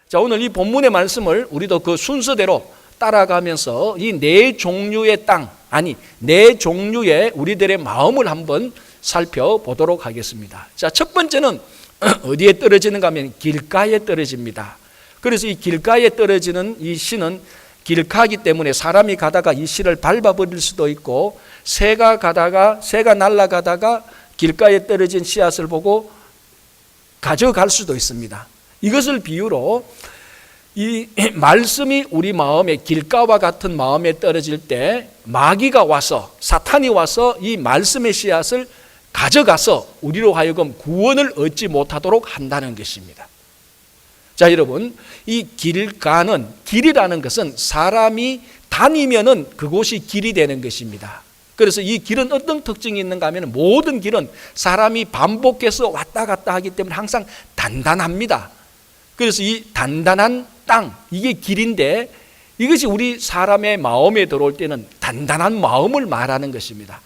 자, 오늘 이 본문의 말씀을 우리도 그 순서대로 따라가면서 이 네 종류의 땅, 아니 네 종류의 우리들의 마음을 한번 살펴보도록 하겠습니다. 자, 첫 번째는 어디에 떨어지는가 하면 길가에 떨어집니다. 그래서 이 길가에 떨어지는 이 씨는 길가기 때문에 사람이 가다가 이 씨를 밟아버릴 수도 있고, 새가 날아가다가 길가에 떨어진 씨앗을 보고 가져갈 수도 있습니다. 이것을 비유로 이 말씀이 우리 마음에 길가와 같은 마음에 떨어질 때 마귀가 와서, 사탄이 와서 이 말씀의 씨앗을 가져가서 우리로 하여금 구원을 얻지 못하도록 한다는 것입니다. 자, 여러분, 이 길가는, 길이라는 것은 사람이 다니면은 그곳이 길이 되는 것입니다. 그래서 이 길은 어떤 특징이 있는가 하면 모든 길은 사람이 반복해서 왔다 갔다 하기 때문에 항상 단단합니다. 그래서 이 단단한 땅, 이게 길인데, 이것이 우리 사람의 마음에 들어올 때는 단단한 마음을 말하는 것입니다.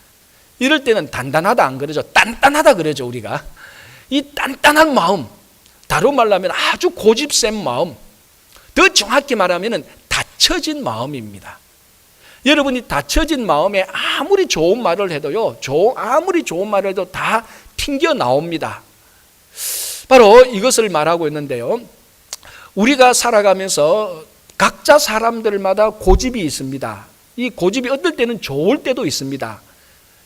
이럴 때는 단단하다 안 그러죠? 단단하다 그러죠, 우리가. 이 단단한 마음, 다른 말로 하면 아주 고집센 마음, 더 정확히 말하면 닫혀진 마음입니다. 여러분이 닫혀진 마음에 아무리 좋은 말을 해도요, 아무리 좋은 말을 해도 다 튕겨 나옵니다. 바로 이것을 말하고 있는데요, 우리가 살아가면서 각자 사람들마다 고집이 있습니다. 이 고집이 어떨 때는 좋을 때도 있습니다.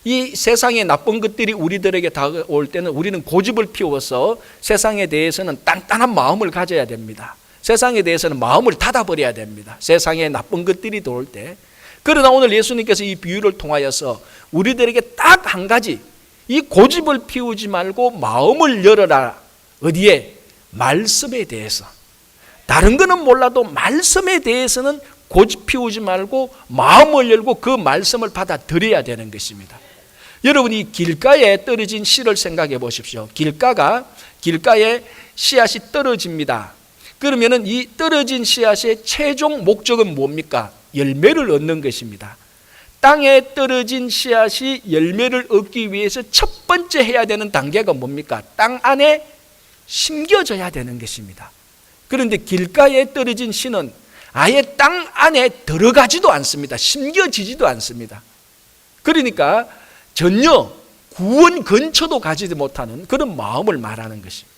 이 세상의 나쁜 것들이 우리들에게 다가올 때는 우리는 고집을 피워서 세상에 대해서는 단단한 마음을 가져야 됩니다. 세상에 대해서는 마음을 닫아버려야 됩니다. 세상에 나쁜 것들이 들어올 때. 그러나 오늘 예수님께서 이 비유를 통하여서 우리들에게 딱 한 가지, 이 고집을 피우지 말고 마음을 열어라. 어디에? 말씀에 대해서. 다른 거는 몰라도 말씀에 대해서는 고집 피우지 말고 마음을 열고 그 말씀을 받아들여야 되는 것입니다. 여러분이 길가에 떨어진 씨를 생각해 보십시오. 길가에 씨앗이 떨어집니다. 그러면은 이 떨어진 씨앗의 최종 목적은 뭡니까? 열매를 얻는 것입니다. 땅에 떨어진 씨앗이 열매를 얻기 위해서 첫 번째 해야 되는 단계가 뭡니까? 땅 안에 심겨져야 되는 것입니다. 그런데 길가에 떨어진 씨는 아예 땅 안에 들어가지도 않습니다. 심겨지지도 않습니다. 그러니까 전혀 구원 근처도 가지도 못하는 그런 마음을 말하는 것입니다.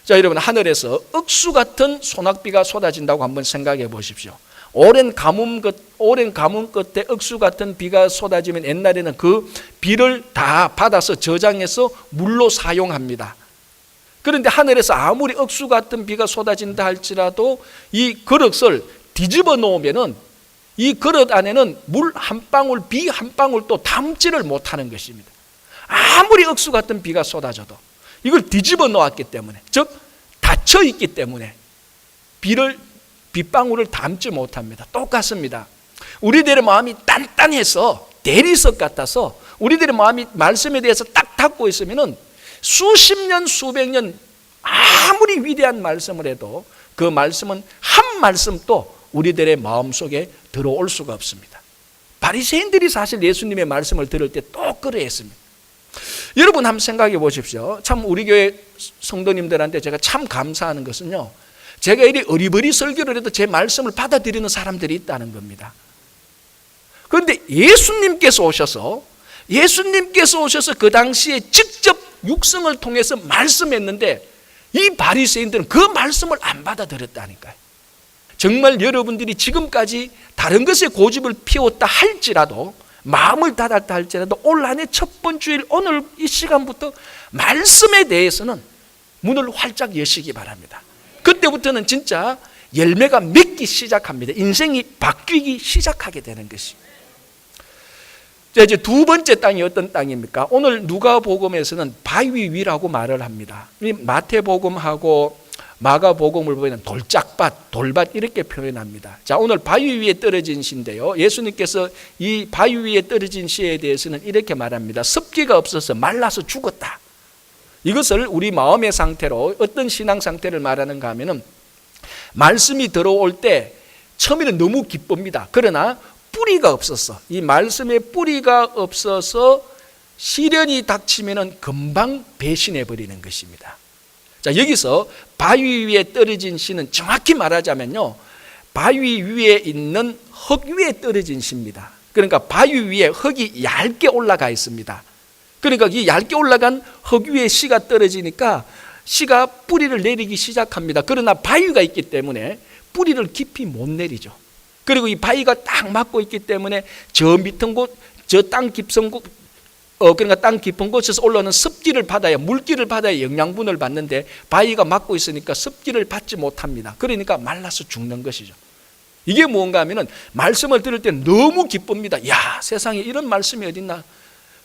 자, 여러분, 하늘에서 억수 같은 소낙비가 쏟아진다고 한번 생각해 보십시오. 오랜 가뭄 끝에 억수 같은 비가 쏟아지면 옛날에는 그 비를 다 받아서 저장해서 물로 사용합니다. 그런데 하늘에서 아무리 억수 같은 비가 쏟아진다 할지라도 이 그릇을 뒤집어 놓으면은 이 그릇 안에는 물 한 방울, 비 한 방울도 담지를 못하는 것입니다. 아무리 억수 같은 비가 쏟아져도 이걸 뒤집어 놓았기 때문에, 즉 닫혀 있기 때문에 빗방울을 담지 못합니다. 똑같습니다. 우리들의 마음이 단단해서 대리석 같아서 우리들의 마음이 말씀에 대해서 딱 닫고 있으면은 수십 년, 수백 년 아무리 위대한 말씀을 해도 그 말씀은 한 말씀도 우리들의 마음속에 들어올 수가 없습니다. 바리새인들이 사실 예수님의 말씀을 들을 때 또 그러했습니다. 여러분 한번 생각해 보십시오. 참 우리 교회 성도님들한테 제가 참 감사하는 것은요, 제가 이리 어리버리 설교를 해도 제 말씀을 받아들이는 사람들이 있다는 겁니다. 그런데 예수님께서 오셔서 그 당시에 직접 육성을 통해서 말씀했는데 이 바리새인들은 그 말씀을 안 받아들였다니까요. 정말 여러분들이 지금까지 다른 것에 고집을 피웠다 할지라도, 마음을 닫았다 할지라도 올 한 해 첫 번 주일 오늘 이 시간부터 말씀에 대해서는 문을 활짝 여시기 바랍니다. 그때부터는 진짜 열매가 맺기 시작합니다. 인생이 바뀌기 시작하게 되는 것입니다. 자, 이제 두 번째 땅이 어떤 땅입니까? 오늘 누가복음에서는 바위 위라고 말을 합니다. 마태복음하고 마가복음을 보면 돌짝밭, 돌밭 이렇게 표현합니다. 자, 오늘 바위 위에 떨어진 씨인데요, 예수님께서 이 바위 위에 떨어진 씨에 대해서는 이렇게 말합니다. 습기가 없어서 말라서 죽었다. 이것을 우리 마음의 상태로, 어떤 신앙 상태를 말하는가 하면은 말씀이 들어올 때 처음에는 너무 기쁩니다. 그러나 뿌리가 없어서, 이 말씀에 뿌리가 없어서 시련이 닥치면은 금방 배신해 버리는 것입니다. 자, 여기서 바위 위에 떨어진 씨는 정확히 말하자면요, 바위 위에 있는 흙 위에 떨어진 씨입니다. 그러니까 바위 위에 흙이 얇게 올라가 있습니다. 그러니까 이 얇게 올라간 흙 위에 씨가 떨어지니까 씨가 뿌리를 내리기 시작합니다. 그러나 바위가 있기 때문에 뿌리를 깊이 못 내리죠. 그리고 이 바위가 딱 막고 있기 때문에 저 밑은 곳, 저 땅 깊은 곳, 그러니까 땅 깊은 곳에서 올라오는 습기를 받아야, 물기를 받아야 영양분을 받는데 바위가 막고 있으니까 습기를 받지 못합니다. 그러니까 말라서 죽는 것이죠. 이게 뭔가 하면은 말씀을 들을 때 너무 기쁩니다. 야, 세상에 이런 말씀이 어딨나.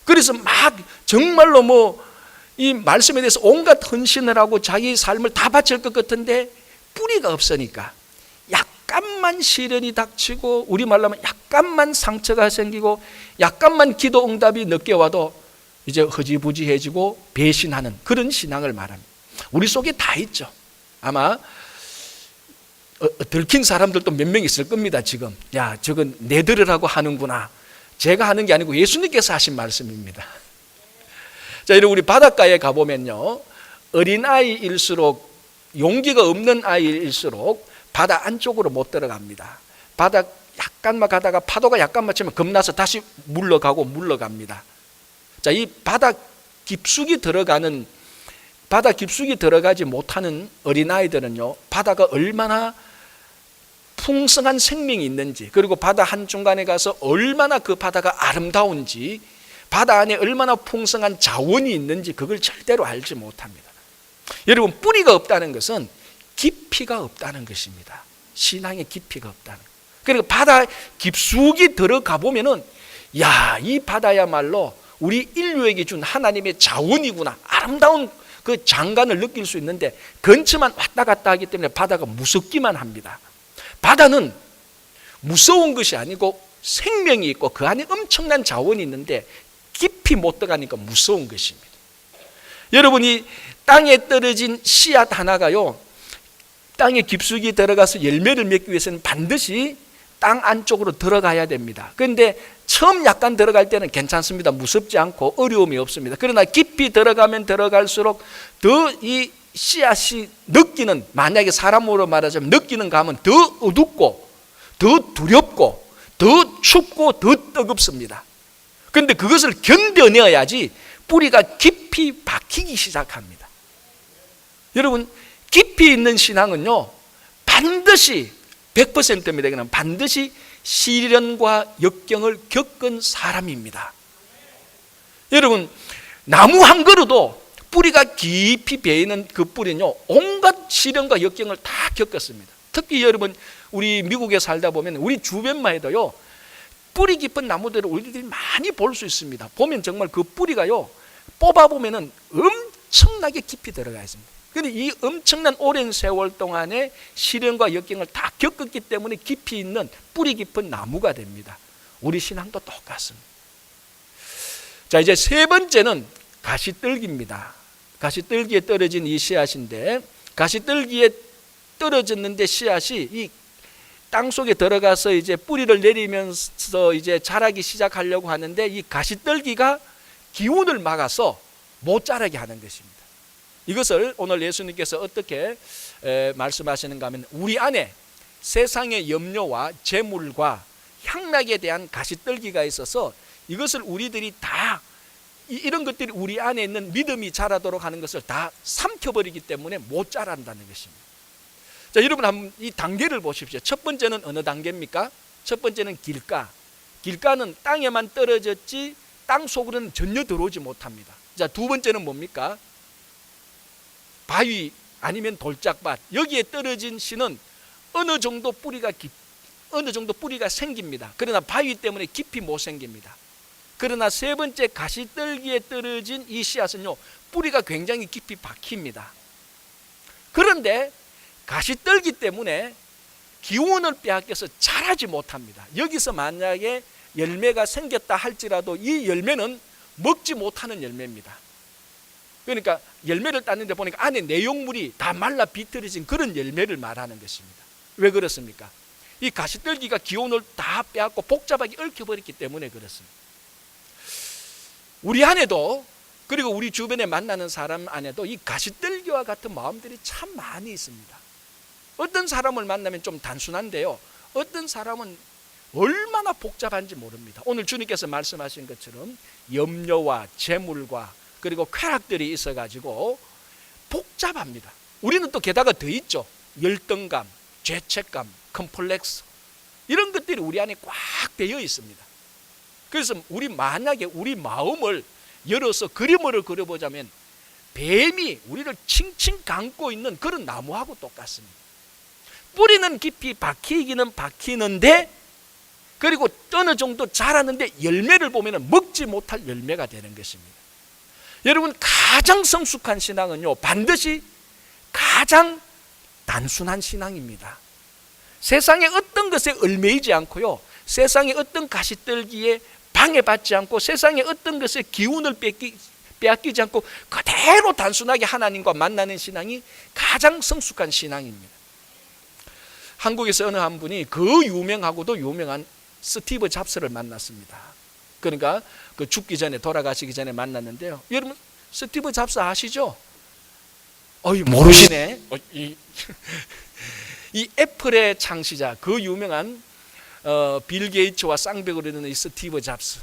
그래서 막 정말로 이 말씀에 대해서 온갖 헌신을 하고 자기 삶을 다 바칠 것 같은데 뿌리가 없으니까 약간만 시련이 닥치고, 우리말로 하면 약간만 상처가 생기고, 약간만 기도 응답이 늦게 와도 이제 허지부지해지고 배신하는 그런 신앙을 말합니다. 우리 속에 다 있죠. 아마 들킨 사람들도 몇 명 있을 겁니다. 지금 야, 저건 내 들으라고 하는구나. 제가 하는 게 아니고 예수님께서 하신 말씀입니다. 자, 여러분, 우리 바닷가에 가보면요, 어린아이일수록, 용기가 없는 아이일수록 바다 안쪽으로 못 들어갑니다. 바다 약간만 가다가 파도가 약간만 치면 겁나서 다시 물러갑니다. 자, 이 바다 깊숙이 들어가지 못하는 어린아이들은요, 바다가 얼마나 풍성한 생명이 있는지, 그리고 바다 한중간에 가서 얼마나 그 바다가 아름다운지, 바다 안에 얼마나 풍성한 자원이 있는지 그걸 절대로 알지 못합니다. 여러분, 뿌리가 없다는 것은 깊이가 없다는 것입니다. 신앙의 깊이가 없다는 것. 그러니까 바다 깊숙이 들어가 보면은, 야, 이 바다야말로 우리 인류에게 준 하나님의 자원이구나, 아름다운 그 장관을 느낄 수 있는데, 근처만 왔다 갔다 하기 때문에 바다가 무섭기만 합니다. 바다는 무서운 것이 아니고 생명이 있고 그 안에 엄청난 자원이 있는데 깊이 못 들어가니까 무서운 것입니다. 여러분이 땅에 떨어진 씨앗 하나가요, 땅에 깊숙이 들어가서 열매를 맺기 위해서는 반드시 땅 안쪽으로 들어가야 됩니다. 그런데 처음 약간 들어갈 때는 괜찮습니다. 무섭지 않고 어려움이 없습니다. 그러나 깊이 들어가면 들어갈수록 더 이 씨앗이 느끼는, 만약에 사람으로 말하자면 느끼는 감은 더 어둡고 더 두렵고 더 춥고 더 뜨겁습니다. 그런데 그것을 견뎌내야지 뿌리가 깊이 박히기 시작합니다. 여러분, 깊이 있는 신앙은요, 반드시 100%입니다. 그냥 반드시 시련과 역경을 겪은 사람입니다. 여러분, 나무 한 그루도 뿌리가 깊이 베이는 그 뿌리는요, 온갖 시련과 역경을 다 겪었습니다. 특히 여러분, 우리 미국에 살다 보면 우리 주변만 해도요, 뿌리 깊은 나무들을 우리들이 많이 볼 수 있습니다. 보면 정말 그 뿌리가요, 뽑아보면은 엄청나게 깊이 들어가 있습니다. 그런데 이 엄청난 오랜 세월 동안에 시련과 역경을 다 겪었기 때문에 깊이 있는 뿌리 깊은 나무가 됩니다. 우리 신앙도 똑같습니다. 자, 이제 세 번째는 가시떨기입니다. 가시떨기에 떨어진 이 씨앗인데, 가시떨기에 떨어졌는데 씨앗이 이 땅 속에 들어가서 이제 뿌리를 내리면서 이제 자라기 시작하려고 하는데, 이 가시떨기가 기운을 막아서 못 자라게 하는 것입니다. 이것을 오늘 예수님께서 어떻게 말씀하시는가 하면, 우리 안에 세상의 염려와 재물과 향락에 대한 가시떨기가 있어서 이것을 우리들이 다, 이런 것들이 우리 안에 있는 믿음이 자라도록 하는 것을 다 삼켜버리기 때문에 못 자란다는 것입니다. 자, 여러분 한번 이 단계를 보십시오. 첫 번째는 어느 단계입니까? 첫 번째는 길가. 길가는 땅에만 떨어졌지 땅 속으로는 전혀 들어오지 못합니다. 자, 두 번째는 뭡니까? 바위 아니면 돌짝밭. 여기에 떨어진 씨는 어느 정도 뿌리가 생깁니다. 그러나 바위 때문에 깊이 못 생깁니다. 그러나 세 번째 가시떨기에 떨어진 이 씨앗은요, 뿌리가 굉장히 깊이 박힙니다. 그런데 가시떨기 때문에 기운을 빼앗겨서 자라지 못합니다. 여기서 만약에 열매가 생겼다 할지라도 이 열매는 먹지 못하는 열매입니다. 그러니까 열매를 따는데 보니까 안에 내용물이 다 말라 비틀어진 그런 열매를 말하는 것입니다. 왜 그렇습니까? 이 가시떨기가 기운을 다 빼앗고 복잡하게 얽혀버렸기 때문에 그렇습니다. 우리 안에도 그리고 우리 주변에 만나는 사람 안에도 이 가시떨기와 같은 마음들이 참 많이 있습니다. 어떤 사람을 만나면 좀 단순한데요, 어떤 사람은 얼마나 복잡한지 모릅니다. 오늘 주님께서 말씀하신 것처럼 염려와 재물과 그리고 쾌락들이 있어가지고 복잡합니다. 우리는 또 게다가 더 있죠. 열등감, 죄책감, 컴플렉스, 이런 것들이 우리 안에 꽉 배어 있습니다. 그래서 만약에 우리 마음을 열어서 그림을 그려보자면 뱀이 우리를 칭칭 감고 있는 그런 나무하고 똑같습니다. 뿌리는 깊이 박히기는 박히는데, 그리고 어느 정도 자라는데 열매를 보면 먹지 못할 열매가 되는 것입니다. 여러분, 가장 성숙한 신앙은요, 반드시 가장 단순한 신앙입니다. 세상의 어떤 것에 얽매이지 않고요, 세상의 어떤 가시떨기에 방해받지 않고, 세상의 어떤 것에 기운을 빼앗기지 않고 그대로 단순하게 하나님과 만나는 신앙이 가장 성숙한 신앙입니다. 한국에서 어느 한 분이 그 유명하고도 유명한 스티브 잡스를 만났습니다. 그러니까 그 죽기 전에, 돌아가시기 전에 만났는데요. 여러분, 스티브 잡스 아시죠? 모르시네. 이 애플의 창시자, 그 유명한 빌 게이츠와 쌍벽을 이루는 이 스티브 잡스,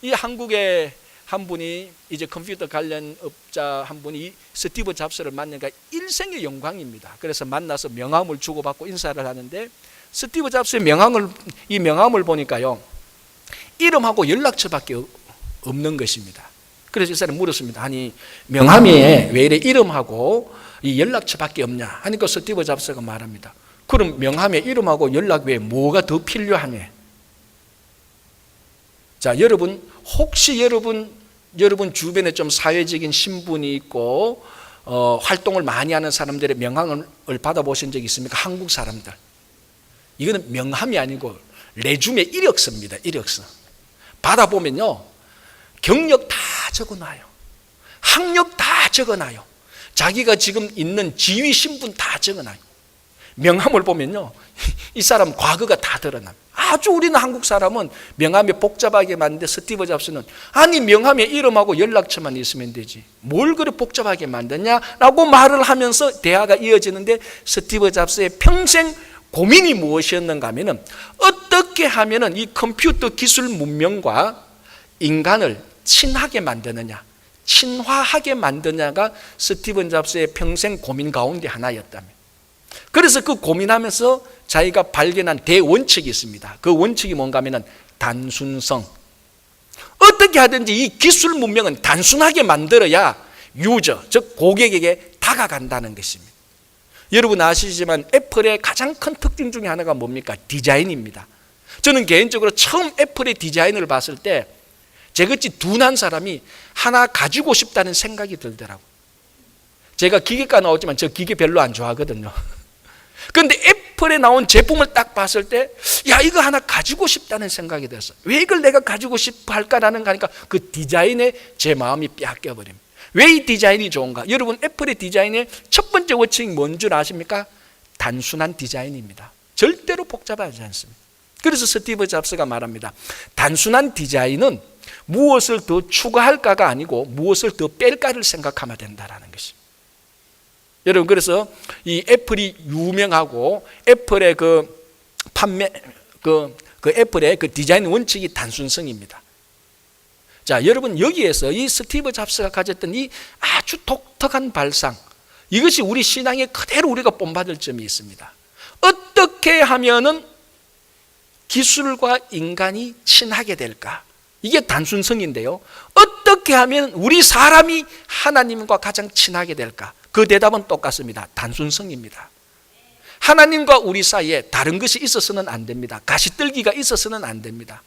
이 한국의 한 분이 이제 컴퓨터 관련 업자 한 분이 이 스티브 잡스를 만나니까 일생의 영광입니다. 그래서 만나서 명함을 주고받고 인사를 하는데, 스티브 잡스의 명함을 보니까요, 이름하고 연락처밖에 없는 것입니다. 그래서 이 사람이 물었습니다. 아니, 명함에 왜 이래 이름하고 이 연락처밖에 없냐 하니까 스티브 잡스가 말합니다. 그럼 명함에 이름하고 연락 외에 뭐가 더 필요하냐? 자, 여러분, 혹시 여러분 주변에 좀 사회적인 신분이 있고 활동을 많이 하는 사람들의 명함을 받아보신 적이 있습니까? 한국 사람들. 이거는 명함이 아니고 레주메 이력서입니다. 이력서. 받아보면요, 경력 다 적어놔요. 학력 다 적어놔요. 자기가 지금 있는 지위 신분 다 적어놔요. 명함을 보면요, 이 사람 과거가 다 드러납니다. 아주 우리는 한국 사람은 명함에 복잡하게 만드는데, 스티브 잡스는 아니, 명함에 이름하고 연락처만 있으면 되지 뭘 그렇게 복잡하게 만드냐라고 말을 하면서 대화가 이어지는데, 스티브 잡스의 평생 고민이 무엇이었는가 하면은 어떻게 하면은 이 컴퓨터 기술 문명과 인간을 친하게 만드느냐, 친화하게 만드냐가 스티븐 잡스의 평생 고민 가운데 하나였다며. 그래서 그 고민하면서 자기가 발견한 대원칙이 있습니다. 그 원칙이 뭔가 하면은 단순성. 어떻게 하든지 이 기술 문명은 단순하게 만들어야 유저, 즉 고객에게 다가간다는 것입니다. 여러분 아시지만 애플의 가장 큰 특징 중에 하나가 뭡니까? 디자인입니다. 저는 개인적으로 처음 애플의 디자인을 봤을 때 저같이 둔한 사람이 하나 가지고 싶다는 생각이 들더라고요. 제가 기계과 나왔지만 저 기계 별로 안 좋아하거든요. 그런데 애플에 나온 제품을 딱 봤을 때, 야, 이거 하나 가지고 싶다는 생각이 들었어요. 왜 이걸 내가 가지고 싶어 할까라는 거니까 그 디자인에 제 마음이 뺏겨버립니다. 왜 이 디자인이 좋은가? 여러분, 애플의 디자인의 첫 번째 원칙이 뭔 줄 아십니까? 단순한 디자인입니다. 절대로 복잡하지 않습니다. 그래서 스티브 잡스가 말합니다. 단순한 디자인은 무엇을 더 추가할까가 아니고 무엇을 더 뺄까를 생각하면 된다는 것입니다. 여러분, 그래서 이 애플이 유명하고 애플의 애플의 그 디자인 원칙이 단순성입니다. 자, 여러분, 여기에서 이 스티브 잡스가 가졌던 이 아주 독특한 발상, 이것이 우리 신앙에 그대로 우리가 본받을 점이 있습니다. 어떻게 하면은 기술과 인간이 친하게 될까? 이게 단순성인데요, 어떻게 하면 우리 사람이 하나님과 가장 친하게 될까? 그 대답은 똑같습니다. 단순성입니다. 하나님과 우리 사이에 다른 것이 있어서는 안 됩니다. 가시떨기가 있어서는 안 됩니다.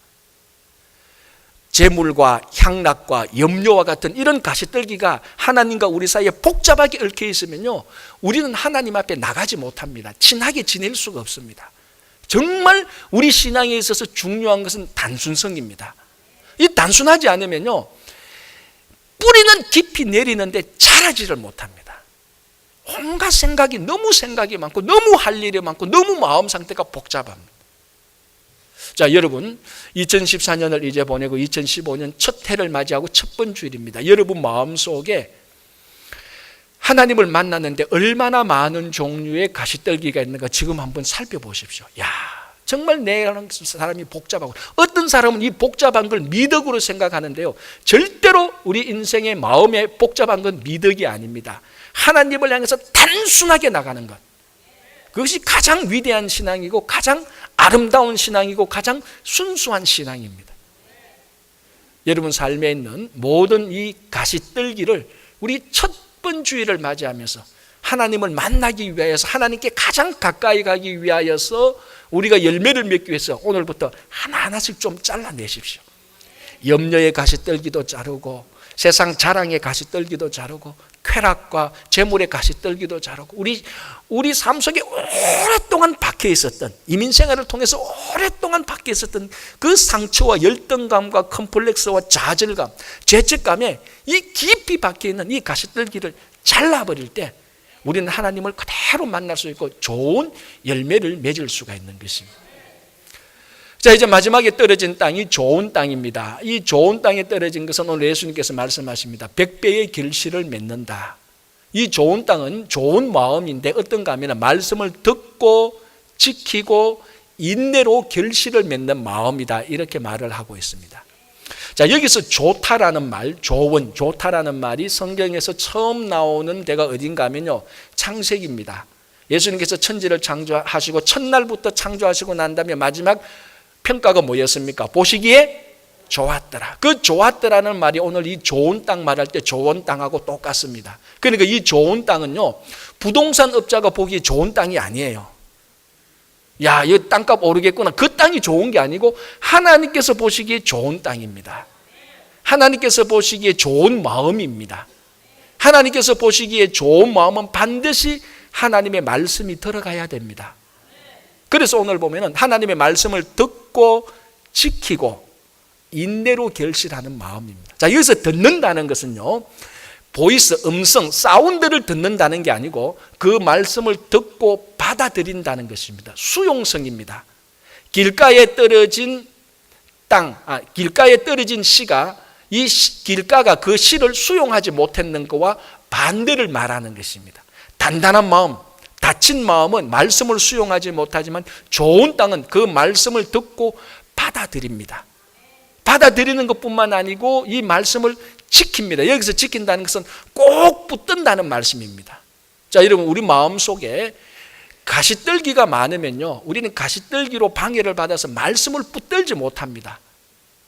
재물과 향락과 염려와 같은 이런 가시떨기가 하나님과 우리 사이에 복잡하게 얽혀 있으면요, 우리는 하나님 앞에 나가지 못합니다. 친하게 지낼 수가 없습니다. 정말 우리 신앙에 있어서 중요한 것은 단순성입니다. 이 단순하지 않으면요, 뿌리는 깊이 내리는데 자라지를 못합니다. 온갖 생각이 많고 너무 할 일이 많고 너무 마음 상태가 복잡합니다. 자, 여러분 2014년을 이제 보내고 2015년 첫 해를 맞이하고 첫 번 주일입니다. 여러분 마음속에 하나님을 만났는데 얼마나 많은 종류의 가시떨기가 있는가 지금 한번 살펴보십시오. 야, 정말 내라는 사람이 복잡하고, 어떤 사람은 이 복잡한 걸 미덕으로 생각하는데요, 절대로 우리 인생의 마음에 복잡한 건 미덕이 아닙니다. 하나님을 향해서 단순하게 나가는 것, 그것이 가장 위대한 신앙이고 가장 아름다운 신앙이고 가장 순수한 신앙입니다. 여러분 삶에 있는 모든 이 가시떨기를 우리 첫 번 주일을 맞이하면서 하나님을 만나기 위하여서, 하나님께 가장 가까이 가기 위하여서 우리가 열매를 맺기 위해서 오늘부터 하나하나씩 좀 잘라내십시오. 염려의 가시떨기도 자르고, 세상 자랑의 가시떨기도 자르고, 쾌락과 재물의 가시떨기도 자르고, 우리 삶 속에 오랫동안 박혀 있었던, 이민생활을 통해서 오랫동안 박혀 있었던 그 상처와 열등감과 컴플렉스와 좌절감, 죄책감에 이 깊이 박혀 있는 이 가시떨기를 잘라버릴 때 우리는 하나님을 그대로 만날 수 있고 좋은 열매를 맺을 수가 있는 것입니다. 자, 이제 마지막에 떨어진 땅이 좋은 땅입니다. 이 좋은 땅에 떨어진 것은 오늘 예수님께서 말씀하십니다. 100배의 결실을 맺는다. 이 좋은 땅은 좋은 마음인데 어떤가 하면 말씀을 듣고 지키고 인내로 결실을 맺는 마음이다, 이렇게 말을 하고 있습니다. 자, 여기서 좋다라는 말, 좋다라는 말이 성경에서 처음 나오는 데가 어딘가 하면요, 창세기입니다. 예수님께서 천지를 창조하시고 첫날부터 창조하시고 난 다음에 마지막 평가가 뭐였습니까? 보시기에 좋았더라. 그 좋았더라는 말이 오늘 이 좋은 땅 말할 때 좋은 땅하고 똑같습니다. 그러니까 이 좋은 땅은요, 부동산 업자가 보기에 좋은 땅이 아니에요. 야, 이 땅값 오르겠구나, 그 땅이 좋은 게 아니고 하나님께서 보시기에 좋은 땅입니다. 하나님께서 보시기에 좋은 마음입니다. 하나님께서 보시기에 좋은 마음은 반드시 하나님의 말씀이 들어가야 됩니다. 그래서 오늘 보면은 하나님의 말씀을 듣고 지키고 인내로 결실하는 마음입니다. 자, 여기서 듣는다는 것은요, 보이스, 음성, 사운드를 듣는다는 게 아니고 그 말씀을 듣고 받아들인다는 것입니다. 수용성입니다. 길가에 떨어진 길가에 떨어진 씨가 이 길가가 그 씨를 수용하지 못했는 것과 반대를 말하는 것입니다. 단단한 마음, 다친 마음은 말씀을 수용하지 못하지만 좋은 땅은 그 말씀을 듣고 받아들입니다. 받아들이는 것뿐만 아니고 이 말씀을 지킵니다. 여기서 지킨다는 것은 꼭 붙든다는 말씀입니다. 자, 여러분, 우리 마음속에 가시떨기가 많으면요, 우리는 가시떨기로 방해를 받아서 말씀을 붙들지 못합니다.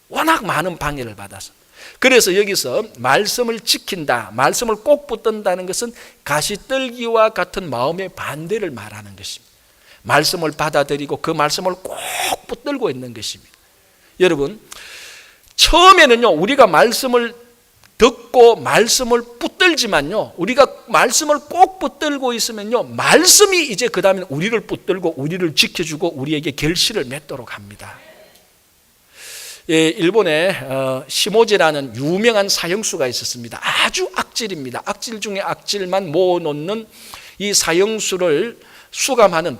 워낙 많은 방해를 받아서. 그래서 여기서 말씀을 지킨다, 말씀을 꼭 붙든다는 것은 가시떨기와 같은 마음의 반대를 말하는 것입니다. 말씀을 받아들이고 그 말씀을 꼭 붙들고 있는 것입니다. 여러분, 처음에는요, 우리가 말씀을 듣고 말씀을 붙들지만요, 우리가 말씀을 꼭 붙들고 있으면요, 말씀이 이제 그 다음에 우리를 붙들고 우리를 지켜주고 우리에게 결실을 맺도록 합니다. 예, 일본에 시모제라는 유명한 사형수가 있었습니다. 아주 악질입니다. 악질 중에 악질만 모아놓는 이 사형수를 수감하는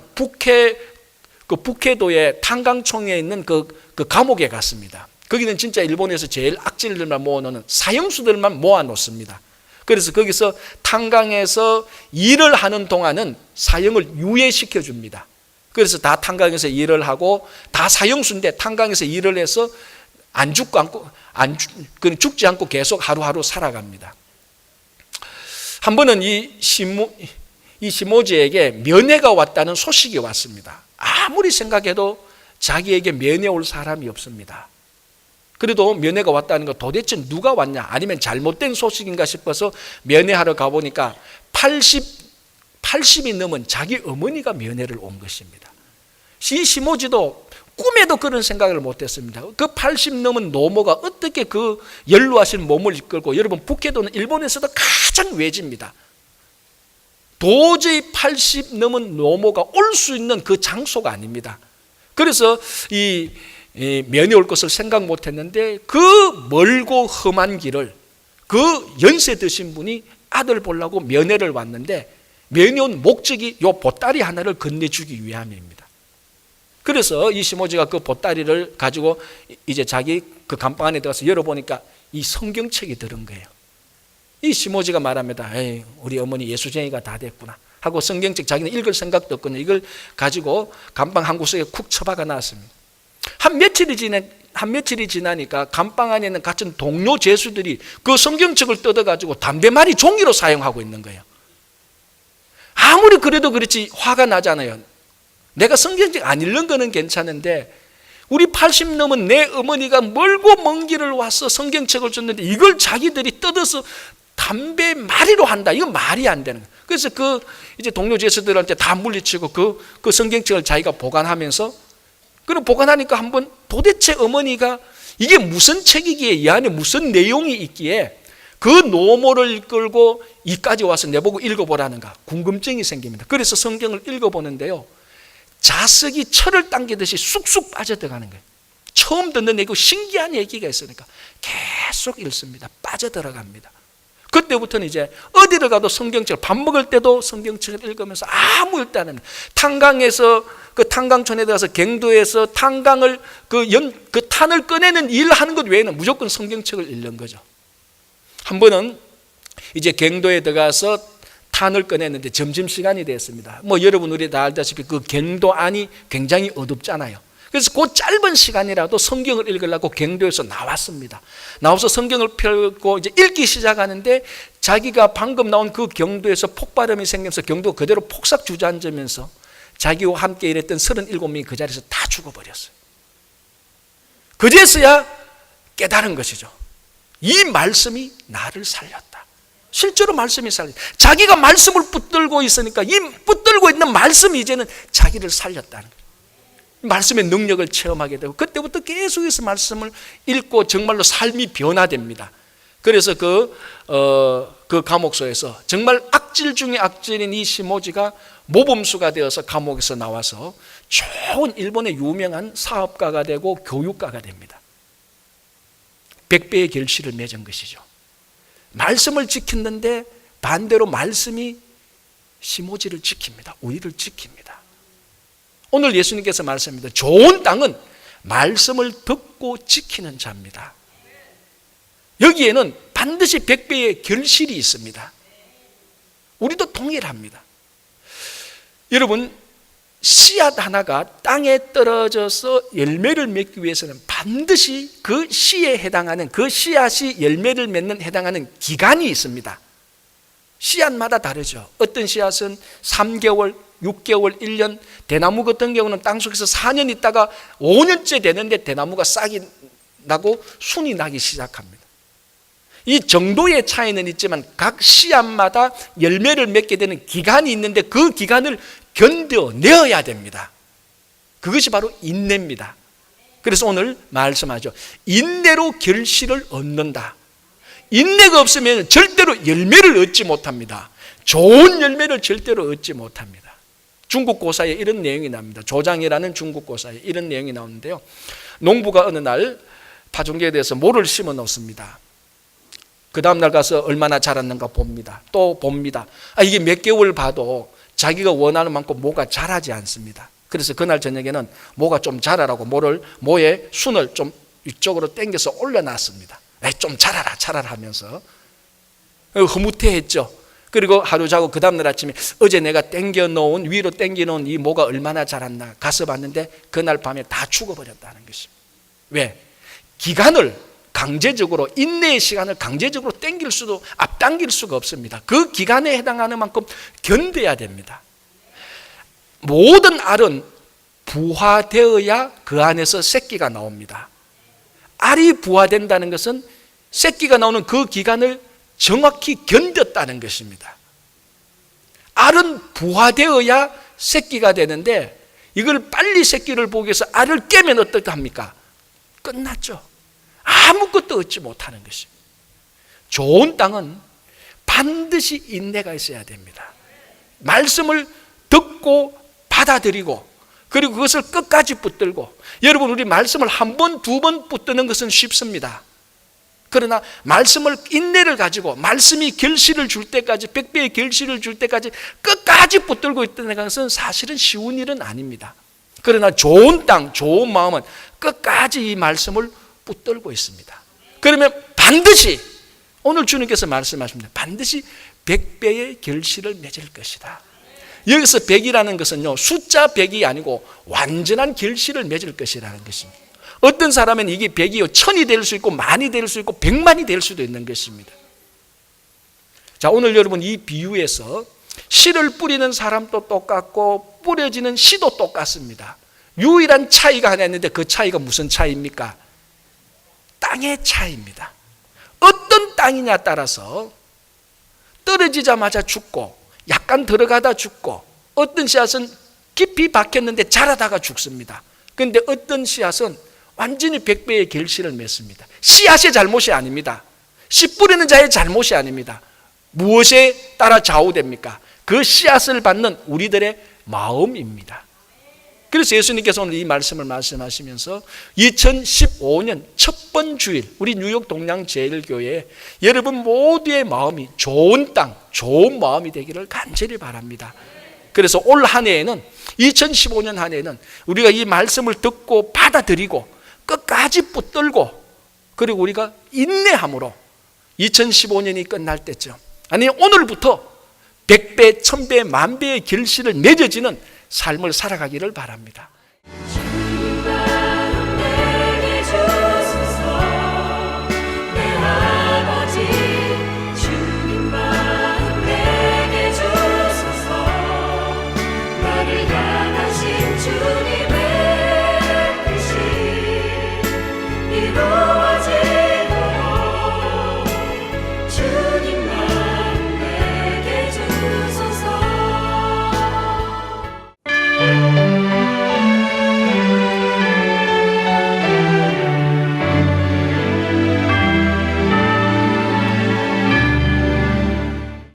북해도의 탄강총에 있는 그 감옥에 갔습니다. 거기는 진짜 일본에서 제일 악질들만 모아놓는 사형수들만 모아놓습니다. 그래서 거기서 탄강에서 일을 하는 동안은 사형을 유예시켜 줍니다. 그래서 다 탄강에서 일을 하고 다 사형수인데 탄강에서 일을 해서 죽지 않고 계속 하루하루 살아갑니다. 한 번은 이 시모지에게 면회가 왔다는 소식이 왔습니다. 아무리 생각해도 자기에게 면회 올 사람이 없습니다. 그래도 면회가 왔다는 거 도대체 누가 왔냐, 아니면 잘못된 소식인가 싶어서 면회하러 가보니까 80이 넘은 자기 어머니가 면회를 온 것입니다. 이 시모지도 꿈에도 그런 생각을 못했습니다. 그 80 넘은 노모가 어떻게 그 연루하신 몸을 이끌고, 여러분 북해도는 일본에서도 가장 외지입니다. 도저히 80 넘은 노모가 올 수 있는 그 장소가 아닙니다. 그래서 이 면회 올 것을 생각 못했는데 그 멀고 험한 길을 그 연세 드신 분이 아들 보려고 면회를 왔는데 면회 온 목적이 요 보따리 하나를 건네주기 위함입니다. 그래서 이 시모지가 그 보따리를 가지고 이제 자기 그 감방 안에 들어가서 열어보니까 이 성경책이 들은 거예요. 이 시모지가 말합니다. 에이, 우리 어머니 예수쟁이가 다 됐구나 하고 성경책 자기는 읽을 생각도 없거든요. 이걸 가지고 감방 한 구석에 쿡 처박아 놨습니다. 한 며칠이 지나니까 감방 안에 있는 같은 동료 죄수들이 그 성경책을 뜯어가지고 담배말이 종이로 사용하고 있는 거예요. 아무리 그래도 그렇지 화가 나잖아요. 내가 성경책 안 읽는 거는 괜찮은데 우리 80 넘은 내 어머니가 멀고 먼 길을 와서 성경책을 줬는데 이걸 자기들이 뜯어서 담배말이로 한다. 이건 말이 안 되는 거예요. 그래서 그 이제 동료 죄수들한테 다 물리치고 그 성경책을 자기가 보관하면서 그럼 보관하니까 한번 도대체 어머니가 이게 무슨 책이기에 이 안에 무슨 내용이 있기에 그 노모를 끌고 이까지 와서 내보고 읽어보라는가 궁금증이 생깁니다. 그래서 성경을 읽어보는데요, 자석이 철을 당기듯이 쑥쑥 빠져들어가는 거예요. 처음 듣는 얘기고 신기한 얘기가 있으니까 계속 읽습니다. 빠져들어갑니다. 그때부터는 이제 어디를 가도 성경책을, 밥 먹을 때도 성경책을 읽으면서 아무 일도 안 합니다. 탄강에서 그 탄강촌에 들어가서 갱도에서 탄강을 그 탄을 꺼내는 일을 하는 것 외에는 무조건 성경책을 읽는 거죠. 한 번은 이제 갱도에 들어가서 탄을 꺼냈는데 점심시간이 됐습니다. 뭐 여러분 우리 다 알다시피 그 갱도 안이 굉장히 어둡잖아요. 그래서 그 짧은 시간이라도 성경을 읽으려고 갱도에서 나왔습니다. 나와서 성경을 펴고 이제 읽기 시작하는데 자기가 방금 나온 그 경도에서 폭발음이 생기면서 경도 그대로 폭삭 주저앉으면서 자기와 함께 일했던 37명이 그 자리에서 다 죽어버렸어요. 그제서야 깨달은 것이죠. 이 말씀이 나를 살렸다. 실제로 말씀이 살렸다. 자기가 말씀을 붙들고 있으니까 이 붙들고 있는 말씀이 이제는 자기를 살렸다는 거예요. 말씀의 능력을 체험하게 되고 그때부터 계속해서 말씀을 읽고 정말로 삶이 변화됩니다. 그래서 그 감옥소에서 정말 악질 중에 악질인 이 시모지가 모범수가 되어서 감옥에서 나와서 좋은 일본의 유명한 사업가가 되고 교육가가 됩니다. 100배의 결실을 맺은 것이죠. 말씀을 지켰는데 반대로 말씀이 시모지를 지킵니다. 우리를 지킵니다. 오늘 예수님께서 말씀합니다. 좋은 땅은 말씀을 듣고 지키는 자입니다. 여기에는 반드시 100배의 결실이 있습니다. 우리도 동일합니다. 여러분, 씨앗 하나가 땅에 떨어져서 열매를 맺기 위해서는 반드시 그 씨에 해당하는, 그 씨앗이 열매를 맺는 해당하는 기간이 있습니다. 씨앗마다 다르죠. 어떤 씨앗은 3개월, 6개월, 1년, 대나무 같은 경우는 땅속에서 4년 있다가 5년째 되는데 대나무가 싹이 나고 순이 나기 시작합니다. 이 정도의 차이는 있지만 각 씨앗마다 열매를 맺게 되는 기간이 있는데 그 기간을 견뎌내어야 됩니다. 그것이 바로 인내입니다. 그래서 오늘 말씀하죠. 인내로 결실을 얻는다. 인내가 없으면 절대로 열매를 얻지 못합니다. 좋은 열매를 절대로 얻지 못합니다. 중국 고사에 이런 내용이 나옵니다. 조장이라는 중국 고사에 이런 내용이 나오는데요. 농부가 어느 날 파종계에 대해서 모를 심어 놓습니다. 그 다음날 가서 얼마나 자랐는가 봅니다. 또 봅니다. 이게 몇 개월 봐도 자기가 원하는 만큼 모가 자라지 않습니다. 그래서 그날 저녁에는 모가 좀 자라라고 모의 순을 좀 이쪽으로 당겨서 올려놨습니다. 좀 자라라 하면서 흐뭇해했죠. 그리고 하루 자고 그 다음날 아침에 어제 내가 위로 당겨놓은 이 모가 얼마나 자랐나 가서 봤는데 그날 밤에 다 죽어버렸다는 것입니다. 왜? 기간을 강제적으로, 인내의 시간을 강제적으로 앞당길 수가 없습니다. 그 기간에 해당하는 만큼 견뎌야 됩니다. 모든 알은 부화되어야 그 안에서 새끼가 나옵니다. 알이 부화된다는 것은 새끼가 나오는 그 기간을 정확히 견뎠다는 것입니다. 알은 부화되어야 새끼가 되는데 이걸 빨리 새끼를 보기 위해서 알을 깨면 어떻게 합니까? 끝났죠. 아무것도 얻지 못하는 것입니다. 좋은 땅은 반드시 인내가 있어야 됩니다. 말씀을 듣고 받아들이고 그리고 그것을 끝까지 붙들고, 여러분 우리 말씀을 한 번, 두 번 붙드는 것은 쉽습니다. 그러나 말씀을, 인내를 가지고 말씀이 결실을 줄 때까지, 100배의 결실을 줄 때까지 끝까지 붙들고 있다는 것은 사실은 쉬운 일은 아닙니다. 그러나 좋은 땅, 좋은 마음은 끝까지 이 말씀을 붙들고 있습니다. 그러면 반드시 오늘 주님께서 말씀하십니다. 반드시 100배의 결실을 맺을 것이다. 여기서 100이라는 것은요, 숫자 100이 아니고 완전한 결실을 맺을 것이라는 것입니다. 어떤 사람은 이게 100이요 1000이 될 수 있고 만이 될 수 있고 100만이 될 수도 있는 것입니다. 자, 오늘 여러분 이 비유에서 씨를 뿌리는 사람도 똑같고 뿌려지는 씨도 똑같습니다. 유일한 차이가 하나 있는데 그 차이가 무슨 차이입니까? 땅의 차이입니다. 어떤 땅이냐 따라서 떨어지자마자 죽고 약간 들어가다 죽고, 어떤 씨앗은 깊이 박혔는데 자라다가 죽습니다. 그런데 어떤 씨앗은 완전히 100배의 결실을 맺습니다. 씨앗의 잘못이 아닙니다. 씨 뿌리는 자의 잘못이 아닙니다. 무엇에 따라 좌우됩니까? 그 씨앗을 받는 우리들의 마음입니다. 그래서 예수님께서 오늘 이 말씀을 말씀하시면서 2015년 첫 번 주일 우리 뉴욕 동양제일교회 여러분 모두의 마음이 좋은 땅, 좋은 마음이 되기를 간절히 바랍니다. 그래서 올 한 해에는 2015년 한 해에는 우리가 이 말씀을 듣고 받아들이고 끝까지 붙들고, 그리고 우리가 인내함으로 2015년이 끝날 때쯤, 아니 오늘부터 100배, 1000배, 만배의 결실을 맺어지는 삶을 살아가기를 바랍니다.